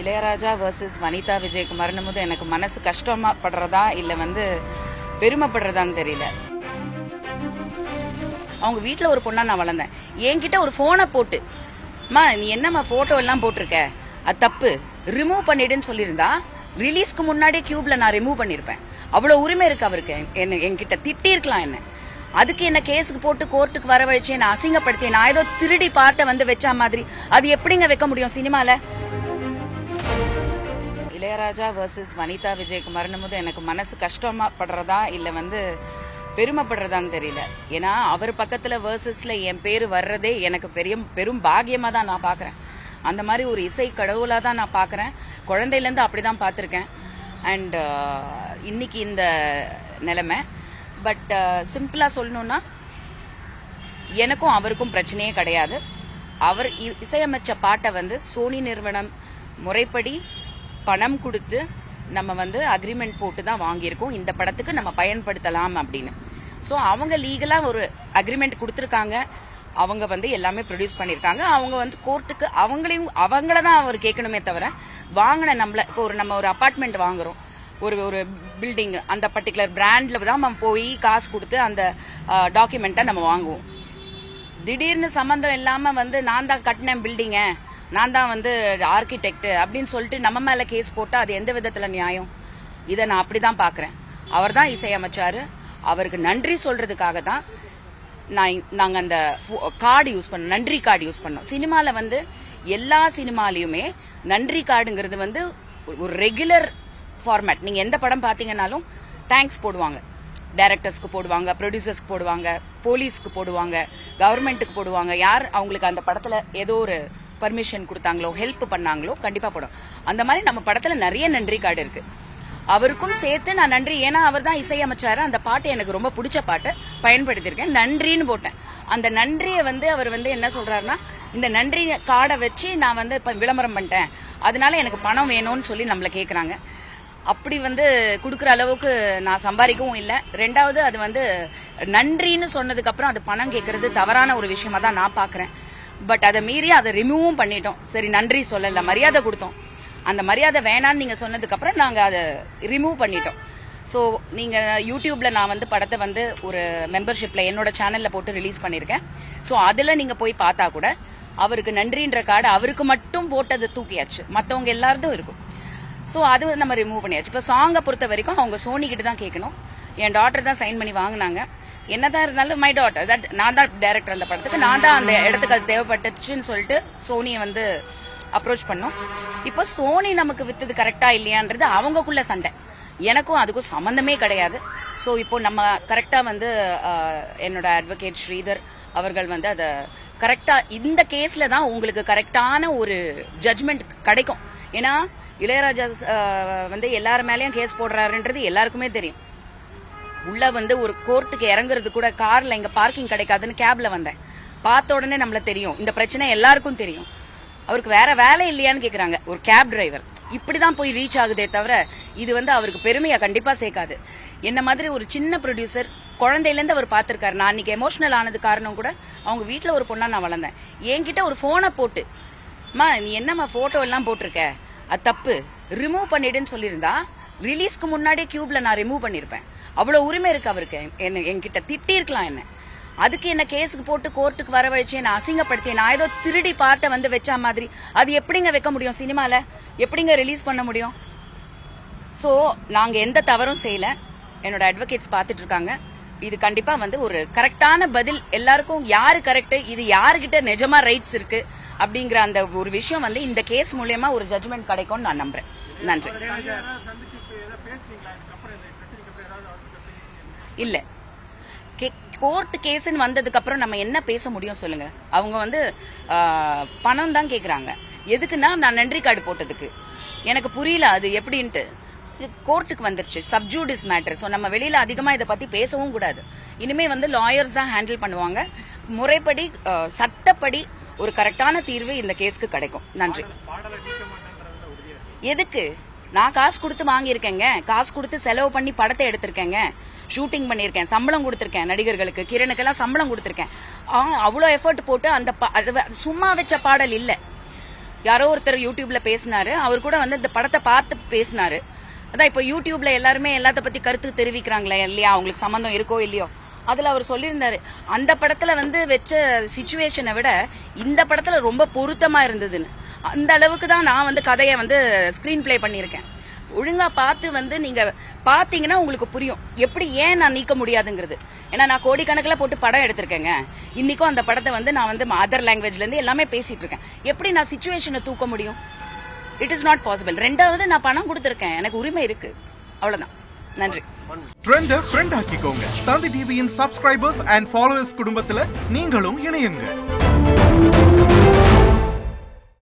Ilaiyaraaja versus Vanitha விஜயகுமார்னும் போது எனக்கு மனசு கஷ்டமா படுறதா இல்ல பெருமைப்படுறதான்னு தெரியல. அவங்க வீட்டுல ஒரு பொண்ணா நான் வளர்ந்தேன். என்கிட்ட ஒரு போனை போட்டு நீ என்னம்மா போட்டோ எல்லாம் போட்டிருக்க, அது தப்பு, ரிமூவ் பண்ணிடுன்னு சொல்லியிருந்தா ரிலீஸ்க்கு முன்னாடியே கியூப்ல நான் ரிமூவ் பண்ணிருப்பேன். அவ்வளவு உரிமை இருக்கு அவருக்கு. என்கிட்ட திட்டி இருக்கலாம். என்ன அதுக்கு என்ன கேஸுக்கு போட்டு கோர்ட்டுக்கு வரவழைச்சு நான் அசிங்கப்படுத்தி நான் ஏதோ திருடி பாட்டை வச்சா மாதிரி அது எப்படிங்க வைக்க முடியும் சினிமால? இளையராஜா வர்சஸ் வனிதா விஜயகுமார்னும் போது எனக்கு மனசு கஷ்டமா படுறதா இல்ல பெருமைப்படுறதான்னு தெரியல. ஏன்னா அவர் பக்கத்துல வர்சஸ்ல என் பேரு வர்றதே எனக்கு பெரும் பாகியமா தான் நான் பாக்குறேன். அந்த மாதிரி ஒரு இசை கடவுளா தான் நான் பாக்குறேன். குழந்தையில இருந்து அப்படிதான் பாத்திருக்கேன். அண்ட் இன்னைக்கு இந்த நிலைமை. பட் சிம்பிளா சொல்லணும்னா எனக்கும் அவருக்கும் பிரச்சனையே கிடையாது. அவர் இசையமைச்ச பாட்டை சோனி நிறுவனம் முறைப்படி பணம் கொடுத்து நம்ம அக்ரிமெண்ட் போட்டு தான் வாங்கியிருக்கோம். இந்த படத்துக்கு நம்ம பயன்படுத்தலாம் அப்படின்னு. ஸோ அவங்க லீகலா ஒரு அக்ரிமெண்ட் கொடுத்துருக்காங்க. அவங்க எல்லாமே ப்ரொடியூஸ் பண்ணிருக்காங்க. அவங்க கோர்ட்டுக்கு அவங்கள தான் அவர் கேட்கணுமே தவிர வாங்கின இப்போ நம்ம ஒரு அபார்ட்மெண்ட் வாங்குறோம், ஒரு பில்டிங், அந்த பர்டிகுலர் பிராண்ட்ல தான் நம்ம போய் காசு கொடுத்து அந்த டாக்குமெண்ட்டை நம்ம வாங்குவோம். திடீர்னு சம்பந்தம் இல்லாம நான் தான் கட்டினேன் பில்டிங்க, நான் தான் ஆர்கிடெக்ட் அப்படின்னு சொல்லிட்டு நம்ம மேல கேஸ் போட்டா அது எந்த விதத்துல நியாயம்? இதை நான் அப்படிதான் பாக்குறேன். அவர் தான் இசையமைச்சாரு. அவருக்கு நன்றி சொல்றதுக்காக தான் நாங்க அந்த கார்டு யூஸ் பண்ணோம், நன்றி கார்டு யூஸ் பண்ணோம். சினிமால எல்லா சினிமாலையுமே நன்றி கார்டுங்கிறது ஒரு ரெகுலர் ஃபார்மேட். நீங்க எந்த படம் பாத்தீங்கன்னாலும் தேங்க்ஸ் போடுவாங்க. டைரக்டர்ஸ்க்கு போடுவாங்க, ப்ரொடியூசர்ஸ்க்கு போடுவாங்க, போலீஸ்க்கு போடுவாங்க, கவர்மெண்ட்டுக்கு போடுவாங்க. யார் அவங்களுக்கு அந்த படத்துல ஏதோ ஒரு பர்மிஷன் கொடுத்தாங்களோ, ஹெல்ப் பண்ணாங்களோ கண்டிப்பா போடும். அந்த மாதிரி நம்ம படத்துல நிறைய நன்றி கார்டு இருக்கு. அவருக்கும் சேர்த்து நான் நன்றி, ஏன்னா அவர் தான் இசையமைச்சாரு. அந்த பாட்டு எனக்கு ரொம்ப பிடிச்ச பாட்டு, பயன்படுத்தியிருக்கேன், நன்றின்னு போட்டேன். அந்த நன்றியை அவர் என்ன சொல்றாருன்னா, இந்த நன்றி கார்டை வச்சு நான் விளம்பரம் பண்ணிட்டேன், அதனால எனக்கு பணம் வேணும்னு சொல்லி நம்மள கேக்குறாங்க. அப்படி குடுக்கற அளவுக்கு நான் சம்பாதிக்கவும் இல்லை. ரெண்டாவது அது நன்றின்னு சொன்னதுக்கு அப்புறம் அது பணம் கேட்கறது தவறான ஒரு விஷயமா தான் நான் பாக்குறேன். பட் அதை மீறி அதை ரிமூவும் பண்ணிட்டோம். சரி, நன்றி சொல்லல, மரியாதை கொடுத்தோம். அந்த மரியாதை வேணான்னு நீங்க சொன்னதுக்கு அப்புறம் நாங்க அதை ரிமூவ் பண்ணிட்டோம். சோ நீங்க யூடியூப்ல நான் படத்தை ஒரு மெம்பர்ஷிப்ல என்னோட சேனல்ல போட்டு ரிலீஸ் பண்ணிருக்கேன். சோ அதுல நீங்க போய் பார்த்தா கூட அவருக்கு நன்றின்ற கார்டு அவருக்கு மட்டும் போட்டது தூக்கியாச்சு, மத்தவங்க எல்லாரும் இருக்கும். சோ அது நம்ம ரிமூவ் பண்ணியாச்சு. இப்ப சாங்கை பொறுத்த வரைக்கும் அவங்க சோனி கிட்ட தான் கேட்கணும். என் டாட்டர் தான் சைன் பண்ணி வாங்கினாங்க. என்னதான் இருந்தாலும் மை டாட்டர், தட் நான் தான் டைரக்டர் அந்த படத்துக்கு, நான் தான் அந்த இடத்துக்கு அது தேவைப்பட்டுச்சுன்னு சொல்லிட்டு சோனியை அப்ரோச் பண்ணோம். இப்போ சோனி நமக்கு வித்தது கரெக்டா இல்லையான்றது அவங்கக்குள்ள சண்டை, எனக்கும் அதுக்கும் சம்பந்தமே கிடையாது. சோ இப்போ நம்ம கரெக்டா என்னோட அட்வொகேட் ஸ்ரீதர் அவர்கள் அதை கரெக்டா இந்த கேஸ்ல தான் உங்களுக்கு கரெக்டான ஒரு ஜட்மெண்ட் கிடைக்கும். ஏன்னா இளையராஜா எல்லாரும் மேலயும் கேஸ் போடுறாருன்றது எல்லாருக்குமே தெரியும். உள்ள ஒரு கோர்ட்டுக்கு இறங்குறது கூட கார்ல இங்க பார்க்கிங் கிடைக்காதுன்னு கேப்ல வந்தேன். பார்த்த உடனே நம்மள தெரியும் இந்த பிரச்சனை எல்லாருக்கும் தெரியும். அவருக்கு வேற வேலை இல்லையான்னு கேக்குறாங்க ஒரு கேப் டிரைவர். இப்படிதான் போய் ரீச் ஆகுதே தவிர இது அவருக்கு பெருமையா கண்டிப்பா சேர்க்காது. என்ன மாதிரி ஒரு சின்ன ப்ரொடியூசர் குழந்தையில இருந்து அவர் பாத்திருக்காரு. நான் இன்னைக்கு எமோஷனல் ஆனது காரணம் கூட அவங்க வீட்டுல ஒரு பொண்ணா நான் வளர்ந்தேன். என்கிட்ட ஒரு போனை போட்டு நீ என்னம்மா போட்டோ எல்லாம் போட்டிருக்க, அது தப்பு, ரிமூவ் பண்ணிடுன்னு சொல்லியிருந்தா ரிலீஸ்க்கு முன்னாடியே கியூப்ல நான் ரிமூவ் பண்ணிருப்பேன். அவ்வளவு உரிமை இருக்கு அவருக்கு. என்கிட்ட திட்டி இருக்கலாம். என்ன அதுக்கு என்ன கேஸுக்கு போட்டு கோர்ட்டுக்கு வரவழைச்சு நான் அசிங்கப்படுத்தி நான் ஏதோ திருடி பாட்டை வச்சா மாதிரி அது எப்படிங்க வைக்க முடியும் சினிமால? எப்படிங்க ரிலீஸ் பண்ண முடியும்? சோ நாங்க எந்த தவறும் செய்யல. என்னோட அட்வொகேட்ஸ் பாத்துட்டு இருக்காங்க. இது கண்டிப்பா ஒரு கரெக்டான பதில். எல்லாருக்கும் யாரு கரெக்ட், இது யாருகிட்ட நிஜமா ரைட்ஸ் இருக்கு அப்படிங்கிற அந்த ஒரு விஷயம் இந்த கேஸ் மூலமா ஒரு ஜட்மெண்ட் கிடைக்கும்னு நான் நம்புறேன். நன்றி. இல்ல, கோர்ட் கேஸ்ன்னு வந்ததுக்கு அப்புறம் நம்ம என்ன பேச முடியும் சொல்லுங்க? அவங்க பணம் தான் கேக்குறாங்க. எதுக்குன்னா நான் நன்றி கார்டு போட்டதுக்கு. எனக்கு புரியல அது எப்படின்ட்டு. கோர்ட்டுக்கு வந்துருச்சு, சப்ஜூடிஸ் மேட்டர். சோ நம்ம வெளியில அதிகமா இதை பத்தி பேசவும் கூடாது. இனிமே லாயர்ஸ் தான் ஹேண்டில் பண்ணுவாங்க. முறைப்படி சட்டப்படி ஒரு கரெக்டான தீர்வு இந்த கேஸ்க்கு கிடைக்கும். நன்றி. எதுக்கு? நான் காசு கொடுத்து வாங்கியிருக்கேங்க, காசு கொடுத்து செலவு பண்ணி படத்தை எடுத்திருக்கேங்க, ஷூட்டிங் பண்ணிருக்கேன், சம்பளம் கொடுத்திருக்கேன், நடிகர்களுக்கு கிரணுக்கெல்லாம் சம்பளம் கொடுத்திருக்கேன். அவ்வளோ எஃபர்ட் போட்டு அந்த சும்மா வச்ச பாடல் இல்ல. யாரோ ஒருத்தர் யூடியூப்ல பேசினாரு, அவர் கூட வந்து இந்த படத்தை பார்த்து பேசினாரு. அதான் இப்போ யூடியூப்ல எல்லாருமே எல்லாத்த பத்தி கருத்து தெரிவிக்கிறாங்களே இல்லையா, அவங்களுக்கு சம்பந்தம் இருக்கோ இல்லையோ. அதுல அவர் சொல்லியிருந்தாரு, அந்த படத்துல வந்து வச்ச சிச்சுவேஷனை விட இந்த படத்துல ரொம்ப பொருத்தமா இருந்ததுன்னு. அந்த அளவுக்கு தான் நான் வந்து கதையை வந்து ஸ்கிரீன் பிளே பண்ணியிருக்கேன். ஒழுங்கா பார்த்து வந்து நீங்க பாத்தீங்கன்னா உங்களுக்கு புரியும் எப்படி ஏன் நான் நீக்க முடியாதுங்கிறது. ஏன்னா நான் கோடிக்கணக்கில் போட்டு படம் எடுத்திருக்கேங்க. இன்னைக்கும் அந்த படத்தை வந்து நான் வந்து அதர் லாங்குவேஜ்ல இருந்து எல்லாமே பேசிட்டு இருக்கேன். எப்படி நான் சிச்சுவேஷனை தூக்க முடியும்? It is not possible. ரெண்டாவது நான் பணம் கொடுத்திருக்கேன், எனக்கு உரிமை இருக்கு, அவ்வளவுதான். நன்றி. ட்ரெண்ட ஃப்ரெண்ட் ஆக்கிக்கோங்க. தந்தி டிவியின் சப்ஸ்கிரைபர்ஸ் அண்ட் ஃபாலோவர்ஸ் குடும்பத்துல நீங்களும் இணையுங்க.